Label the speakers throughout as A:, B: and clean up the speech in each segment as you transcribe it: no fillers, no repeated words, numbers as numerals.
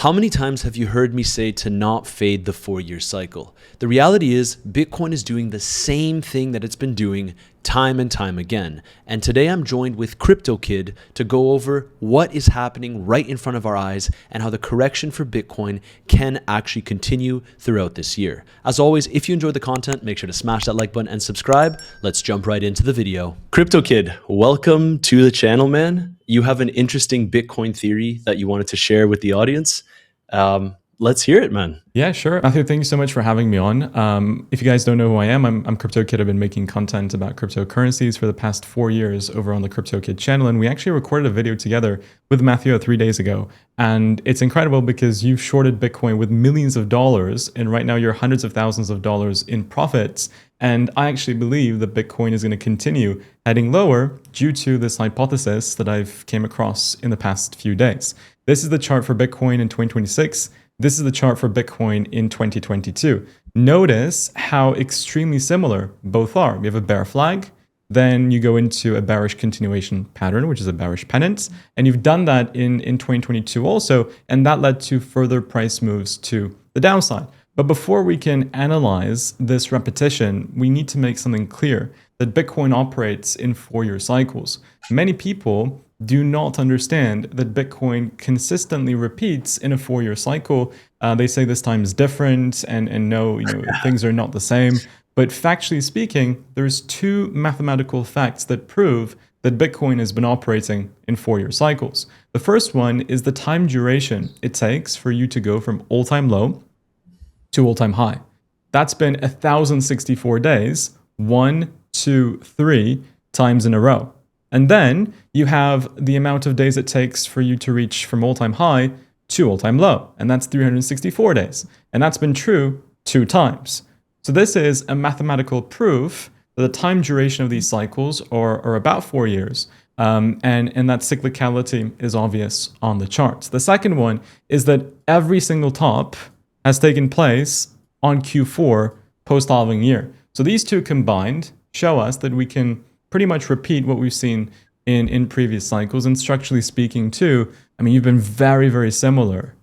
A: How many times have you heard me say to not fade the 4-year cycle? The reality is Bitcoin is doing the same thing that it's been doing time and time again. And today I'm joined with Crypto Kid to go over what is happening right in front of our eyes and how the correction for Bitcoin can actually continue throughout this year. As always, if you enjoy the content, make sure to smash that like button and subscribe. Let's jump right into the video. Crypto Kid, welcome to the channel, man. You have an interesting Bitcoin theory that you wanted to share with the audience. Let's hear it, man.
B: Yeah, sure. Matthew, thank you so much for having me on. If you guys don't know who I am, I'm Crypto Kid. I've been making content about cryptocurrencies for the past 4 years over on the Crypto Kid channel. And we actually recorded a video together with Matthew 3 days ago. And it's incredible because you've shorted Bitcoin with millions of dollars. And right now you're hundreds of thousands of dollars in profits. And I actually believe that Bitcoin is going to continue heading lower due to this hypothesis that I've came across in the past few days. This is the chart for Bitcoin in 2026. This is the chart for Bitcoin in 2022. Notice how extremely similar both are. We have a bear flag, then you go into a bearish continuation pattern, which is a bearish pennant, and you've done that in 2022 also, and that led to further price moves to the downside. But before we can analyze this repetition, we need to make something clear, that Bitcoin operates in 4-year cycles. Many people do not understand that Bitcoin consistently repeats in a 4-year cycle. They say this time is different and no, things are not the same. But factually speaking, there's 2 mathematical facts that prove that Bitcoin has been operating in 4-year cycles. The first one is the time duration it takes for you to go from all-time low to all-time high. That's been 1,064 days, 1, 2, 3 times in a row. And then you have the amount of days it takes for you to reach from all-time high to all-time low. And that's 364 days. And that's been true 2 times. So this is a mathematical proof that the time duration of these cycles are about 4 years. And that cyclicality is obvious on the charts. The second one is that every single top has taken place on Q4 post-halving year. So these 2 combined show us that we can pretty much repeat what we've seen in previous cycles. And structurally speaking too, I mean, you've been very, very similar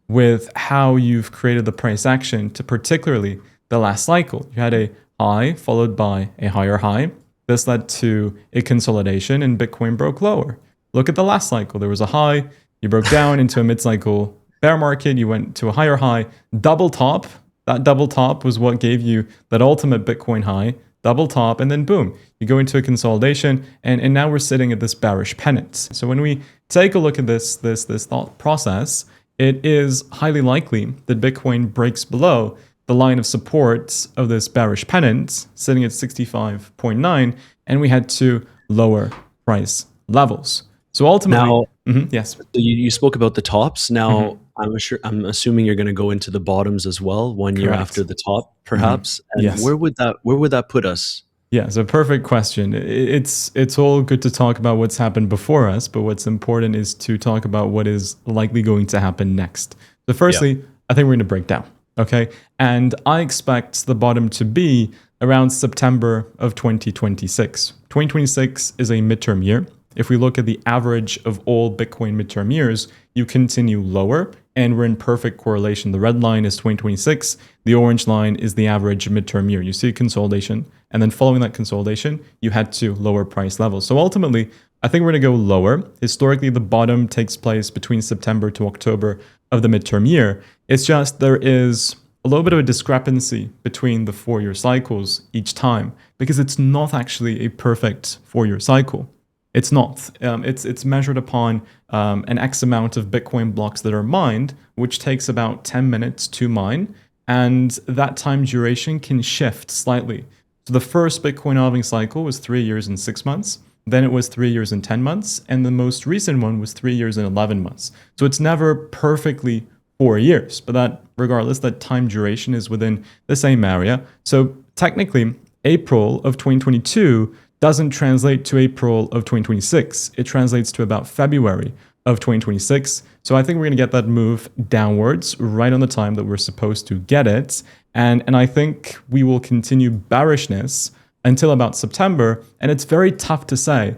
B: with how you've created the price action to particularly the last cycle. You had a high followed by a higher high. This led to a consolidation and Bitcoin broke lower. Look at the last cycle. There was a high, you broke down into a mid-cycle bear market, you went to a higher high, double top. That double top was what gave you that ultimate Bitcoin high, double top, and then boom, you go into a consolidation, and now we're sitting at this bearish pennant. So when we take a look at this thought process, it is highly likely that Bitcoin breaks below the line of support of this bearish pennant, sitting at 65.9, and we head to lower price levels. So ultimately, yes.
A: So you spoke about the tops. Now, I'm assuming you're going to go into the bottoms as well, 1 year after the top, perhaps. And
B: yes.
A: Where would that put us?
B: Yeah, it's a perfect question. It's all good to talk about what's happened before us, but what's important is to talk about what is likely going to happen next. So firstly, I think we're going to break down, okay? And I expect the bottom to be around September of 2026. 2026 is a midterm year. If we look at the average of all Bitcoin midterm years, you continue lower, and we're in perfect correlation. The red line is 2026. The orange line is the average midterm year. You see a consolidation, and then following that consolidation, you head to lower price levels. So ultimately, I think we're going to go lower. Historically, the bottom takes place between September to October of the midterm year. It's just there is a little bit of a discrepancy between the 4-year cycles each time, because it's not actually a perfect 4-year cycle. It's not. It's measured upon an X amount of Bitcoin blocks that are mined, which takes about 10 minutes to mine, and that time duration can shift slightly. So the first Bitcoin halving cycle was 3 years and 6 months, then it was 3 years and 10 months, and the most recent one was 3 years and 11 months. So it's never perfectly 4 years, but that regardless, that time duration is within the same area. So technically, April of 2022 doesn't translate to April of 2026. It translates to about February of 2026. So I think we're going to get that move downwards right on the time that we're supposed to get it. And I think we will continue bearishness until about September. And it's very tough to say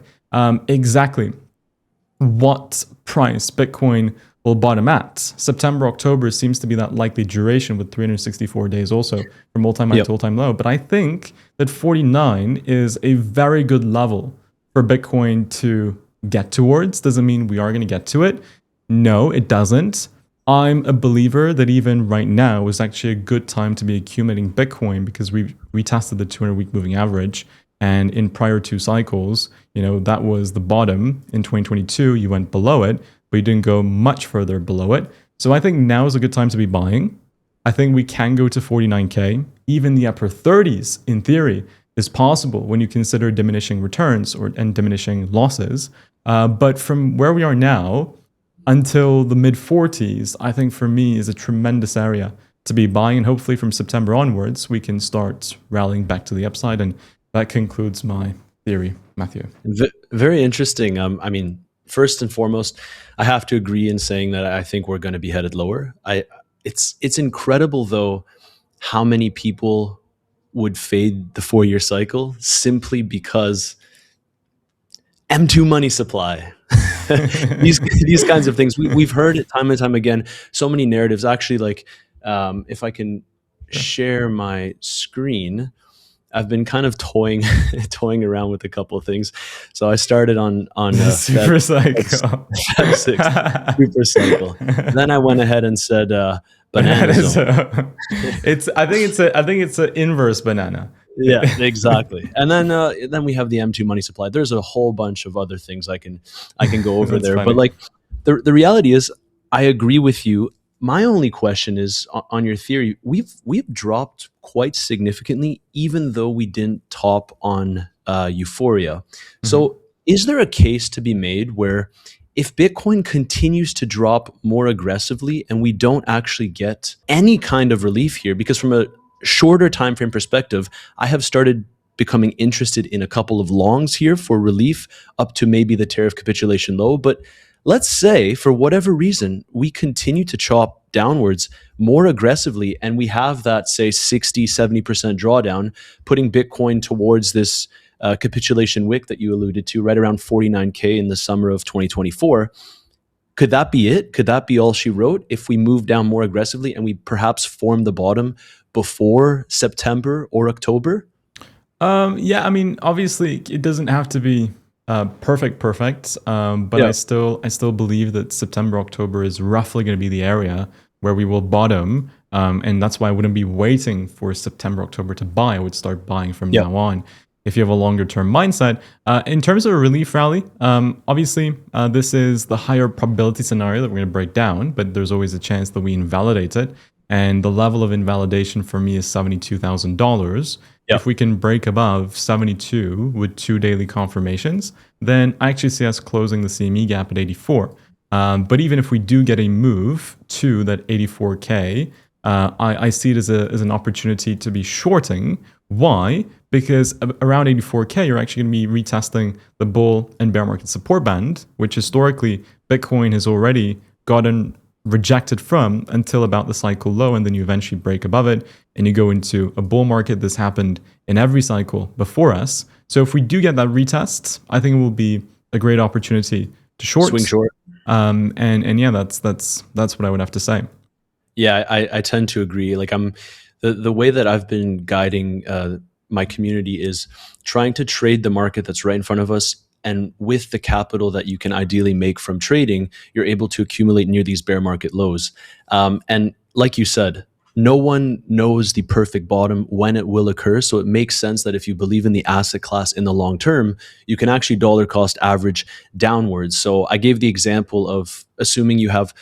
B: exactly what price Bitcoin will bottom at. September, October seems to be that likely duration with 364 days also from all-time high
A: Yep.
B: to all-time low. But I think that 49 is a very good level for Bitcoin to get towards. Doesn't mean we are going to get to it. No, it doesn't. I'm a believer that even right now is actually a good time to be accumulating Bitcoin because we retested the 200-week moving average. And in prior two cycles, that was the bottom. In 2022, you went below it, but you didn't go much further below it. So I think now is a good time to be buying. I think we can go to 49K. Even the upper 30s, in theory, is possible when you consider diminishing returns and diminishing losses. But from where we are now until the mid 40s, I think for me is a tremendous area to be buying. And hopefully from September onwards, we can start rallying back to the upside. And that concludes my theory, Matthew.
A: Very interesting. I mean, first and foremost, I have to agree in saying that I think we're going to be headed lower. It's incredible though how many people would fade the 4-year cycle simply because M2 money supply. these kinds of things we've heard it time and time again. So many narratives. Actually, like if I can share my screen. I've been kind of toying around with a couple of things. So I started on
B: super cycle,
A: Feb 6 super cycle. Then I went ahead and said banana zone.
B: I think it's an inverse banana.
A: Yeah, exactly. And then we have the M2 money supply. There's a whole bunch of other things I can go over there.
B: Funny.
A: But like the reality is, I agree with you. My only question is on your theory. We've dropped quite significantly, even though we didn't top on euphoria. Mm-hmm. So, is there a case to be made where if Bitcoin continues to drop more aggressively and we don't actually get any kind of relief here, because from a shorter time frame perspective, I have started becoming interested in a couple of longs here for relief up to maybe the tariff capitulation low, but let's say, for whatever reason, we continue to chop downwards more aggressively and we have that, say, 60, 70% drawdown, putting Bitcoin towards this capitulation wick that you alluded to, right around 49K in the summer of 2024. Could that be it? Could that be all she wrote if we move down more aggressively and we perhaps form the bottom before September or October?
B: Yeah, I mean, obviously, it doesn't have to be perfect, but yeah. I still believe that September, October is roughly going to be the area where we will bottom, and that's why I wouldn't be waiting for September, October to buy. I would start buying from now on. If you have a longer term mindset, in terms of a relief rally, obviously this is the higher probability scenario that we're going to break down, but there's always a chance that we invalidate it, and the level of invalidation for me is $72,000. Yep. If we can break above 72 with 2 daily confirmations, then I actually see us closing the CME gap at 84. But even if we do get a move to that 84K, I see it as an opportunity to be shorting. Why? Because around 84K, you're actually going to be retesting the bull and bear market support band, which historically Bitcoin has already gotten rejected from until about the cycle low, and then you eventually break above it and you go into a bull market. This happened in every cycle before us. So if we do get that retest, I think it will be a great opportunity to short.
A: Swing short.
B: And yeah, that's what I would have to say.
A: Yeah, I tend to agree. Like the way that I've been guiding my community is trying to trade the market that's right in front of us. And with the capital that you can ideally make from trading, you're able to accumulate near these bear market lows. And like you said, no one knows the perfect bottom when it will occur. So it makes sense that if you believe in the asset class in the long term, you can actually dollar cost average downwards. So I gave the example of assuming you have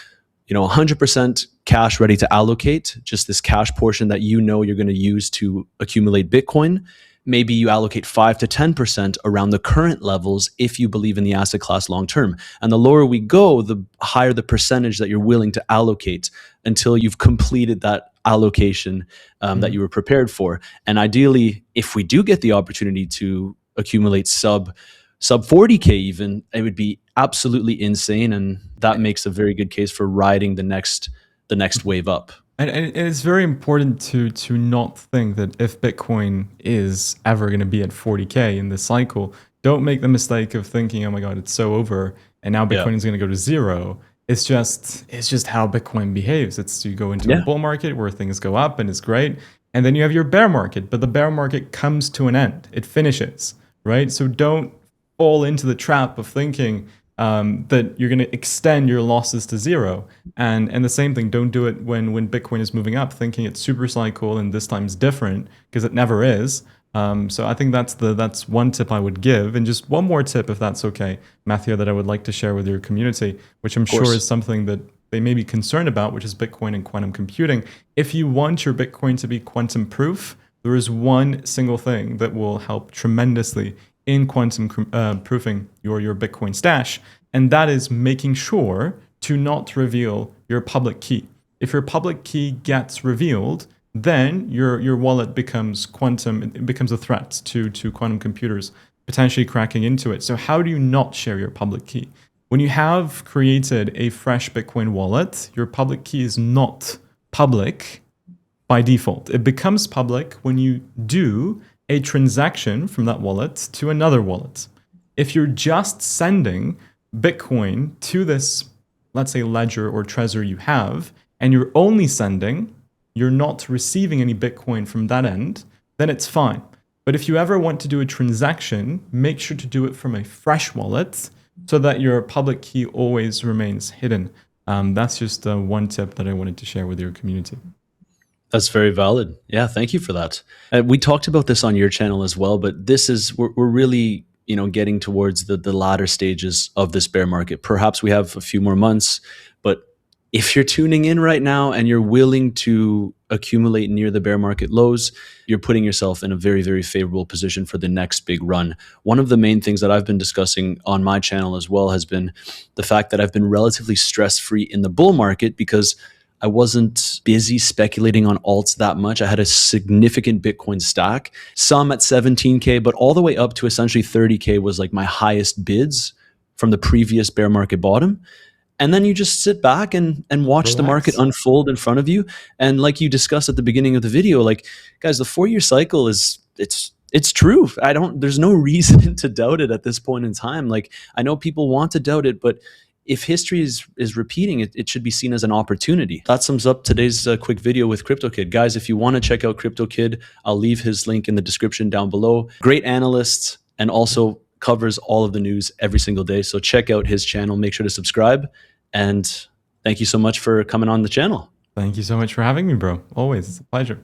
A: 100% cash ready to allocate, just this cash portion that you're going to use to accumulate Bitcoin. Maybe you allocate 5 to 10% around the current levels if you believe in the asset class long term. And the lower we go, the higher the percentage that you're willing to allocate until you've completed that allocation that you were prepared for. And ideally, if we do get the opportunity to accumulate sub 40K even, it would be absolutely insane. And that makes a very good case for riding the next wave up.
B: And it's very important to not think that if Bitcoin is ever going to be at 40K in this cycle, don't make the mistake of thinking, oh my God, it's so over, and now Bitcoin is going to go to zero. It's just how Bitcoin behaves. It's you go into a
A: Yeah,
B: bull market where things go up and it's great, and then you have your bear market, but the bear market comes to an end. It finishes, right? So don't fall into the trap of thinking that you're going to extend your losses to zero. And the same thing, don't do it when Bitcoin is moving up, thinking it's super cycle and this time's different because it never is. So I think that's one tip I would give, and just one more tip, if that's okay, Matthew, that I would like to share with your community, which I'm
A: of
B: sure
A: course.
B: is something that they may be concerned about, which is Bitcoin and quantum computing. If you want your Bitcoin to be quantum proof, there is one single thing that will help tremendously in quantum proofing your Bitcoin stash, and that is making sure to not reveal your public key. If your public key gets revealed, then your wallet becomes quantum. It becomes a threat to quantum computers potentially cracking into it. So how do you not share your public key? When you have created a fresh Bitcoin wallet, your public key is not public by default. It becomes public when you do a transaction from that wallet to another wallet. If you're just sending Bitcoin to this, let's say, ledger or trezor you have, and you're only sending, you're not receiving any Bitcoin from that end, then it's fine. But if you ever want to do a transaction, make sure to do it from a fresh wallet so that your public key always remains hidden. That's just one tip that I wanted to share with your community.
A: That's very valid. Yeah, thank you for that. We talked about this on your channel as well, but this is we're really getting towards the latter stages of this bear market. Perhaps we have a few more months, but if you're tuning in right now and you're willing to accumulate near the bear market lows, you're putting yourself in a very, very favorable position for the next big run. One of the main things that I've been discussing on my channel as well has been the fact that I've been relatively stress-free in the bull market because I wasn't busy speculating on alts that much. I had a significant Bitcoin stack, some at 17K, but all the way up to essentially 30K was like my highest bids from the previous bear market bottom. And then you just sit back and watch the market
B: Relax.
A: unfold in front of you. And like you discussed at the beginning of the video, like guys, the 4-year cycle is it's true. There's no reason to doubt it at this point in time. Like I know people want to doubt it, but if history is repeating, it should be seen as an opportunity. That sums up today's quick video with CryptoKid. Guys, if you want to check out CryptoKid, I'll leave his link in the description down below. Great analyst and also covers all of the news every single day. So check out his channel. Make sure to subscribe. And thank you so much for coming on the channel.
B: Thank you so much for having me, bro. Always, it's a pleasure.